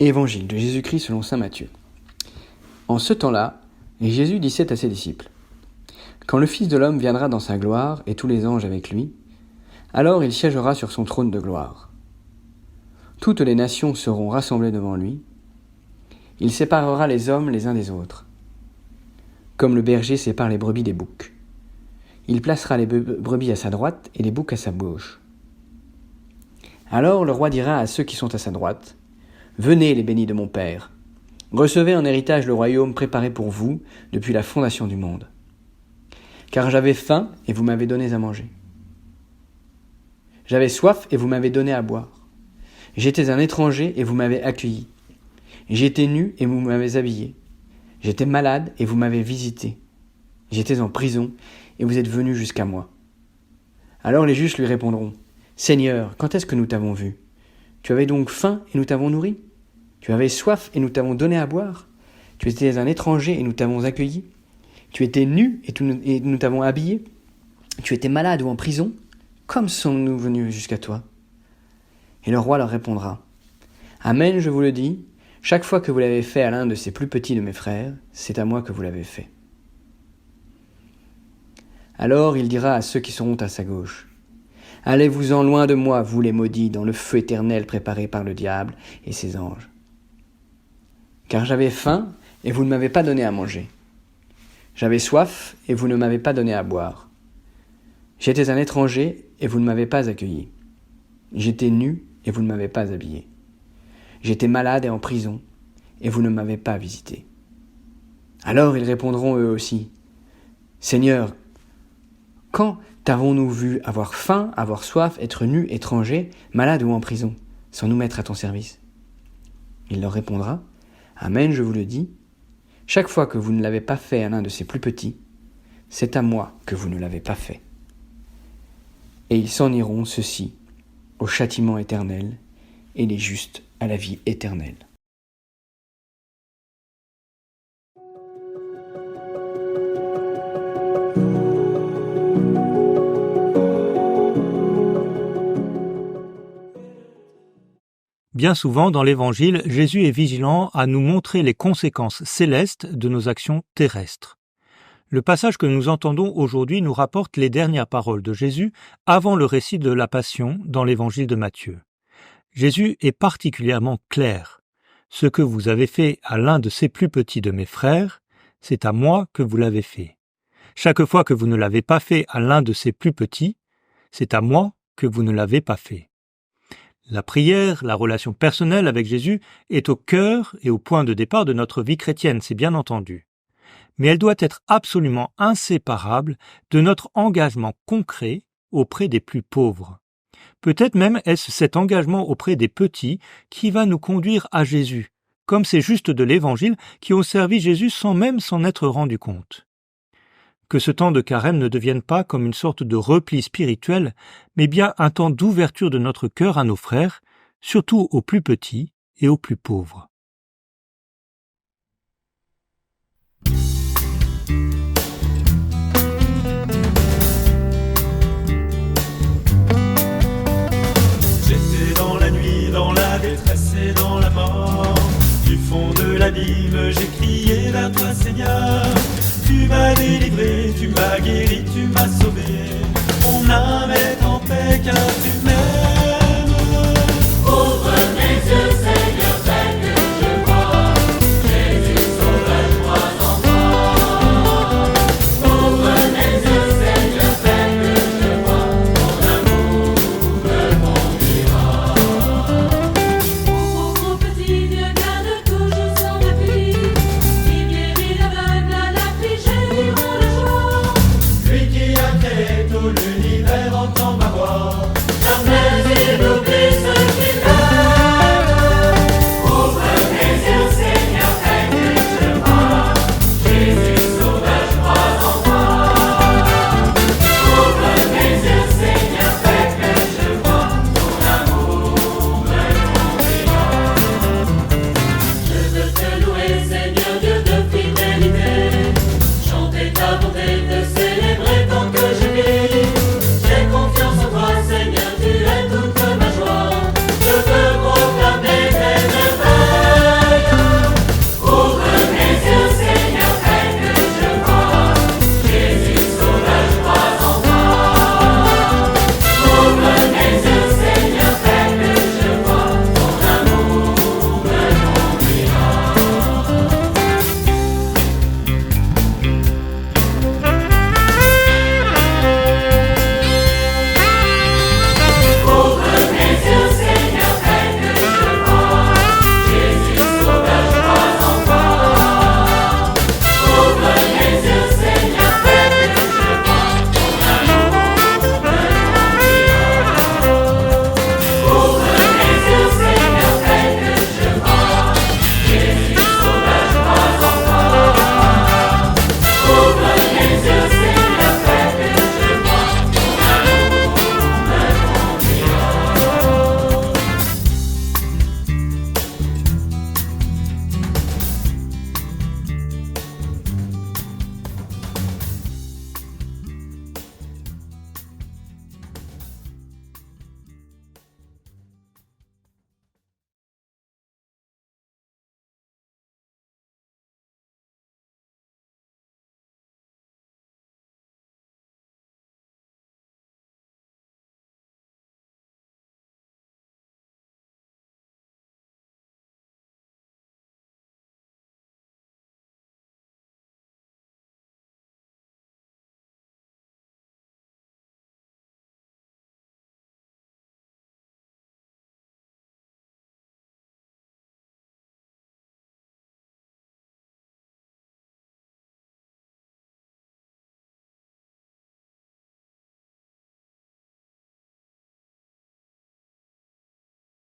Évangile de Jésus-Christ selon saint Matthieu. En ce temps-là, Jésus disait à ses disciples : Quand le Fils de l'homme viendra dans sa gloire, et tous les anges avec lui, alors il siégera sur son trône de gloire. Toutes les nations seront rassemblées devant lui. Il séparera les hommes les uns des autres, comme le berger sépare les brebis des boucs. Il placera les brebis à sa droite et les boucs à sa gauche. Alors le roi dira à ceux qui sont à sa droite : Venez, les bénis de mon Père, recevez en héritage le royaume préparé pour vous depuis la fondation du monde. Car j'avais faim et vous m'avez donné à manger. J'avais soif et vous m'avez donné à boire. J'étais un étranger et vous m'avez accueilli. J'étais nu et vous m'avez habillé. J'étais malade et vous m'avez visité. J'étais en prison et vous êtes venus jusqu'à moi. Alors les justes lui répondront : Seigneur, quand est-ce que nous t'avons vu ? Tu avais donc faim et nous t'avons nourri ? Tu avais soif et nous t'avons donné à boire ? Tu étais un étranger et nous t'avons accueilli ? Tu étais nu et nous t'avons habillé ? Tu étais malade ou en prison ? Comme sommes-nous venus jusqu'à toi ? Et le roi leur répondra : Amen, je vous le dis, chaque fois que vous l'avez fait à l'un de ces plus petits de mes frères, c'est à moi que vous l'avez fait. Alors il dira à ceux qui seront à sa gauche : Allez-vous-en loin de moi, vous les maudits, dans le feu éternel préparé par le diable et ses anges. Car j'avais faim et vous ne m'avez pas donné à manger. J'avais soif et vous ne m'avez pas donné à boire. J'étais un étranger et vous ne m'avez pas accueilli. J'étais nu et vous ne m'avez pas habillé. J'étais malade et en prison et vous ne m'avez pas visité. Alors ils répondront eux aussi : Seigneur, quand t'avons-nous vu avoir faim, avoir soif, être nu, étranger, malade ou en prison, sans nous mettre à ton service ? Il leur répondra : Amen, je vous le dis, chaque fois que vous ne l'avez pas fait à l'un de ces plus petits, c'est à moi que vous ne l'avez pas fait. Et ils s'en iront, ceux-ci, au châtiment éternel, et les justes à la vie éternelle. Bien souvent, dans l'Évangile, Jésus est vigilant à nous montrer les conséquences célestes de nos actions terrestres. Le passage que nous entendons aujourd'hui nous rapporte les dernières paroles de Jésus avant le récit de la Passion dans l'Évangile de Matthieu. Jésus est particulièrement clair. Ce que vous avez fait à l'un de ces plus petits de mes frères, c'est à moi que vous l'avez fait. Chaque fois que vous ne l'avez pas fait à l'un de ces plus petits, c'est à moi que vous ne l'avez pas fait. La prière, la relation personnelle avec Jésus est au cœur et au point de départ de notre vie chrétienne, c'est bien entendu. Mais elle doit être absolument inséparable de notre engagement concret auprès des plus pauvres. Peut-être même est-ce cet engagement auprès des petits qui va nous conduire à Jésus, comme ces justes de l'Évangile qui ont servi Jésus sans même s'en être rendu compte. Que ce temps de carême ne devienne pas comme une sorte de repli spirituel, mais bien un temps d'ouverture de notre cœur à nos frères, surtout aux plus petits et aux plus pauvres. J'étais dans la nuit, dans la détresse et dans la mort. Du fond de l'abîme, j'ai crié vers toi, Seigneur. Tu m'as délivré, tu m'as guéri, tu m'as sauvé. Mon âme est en paix car tu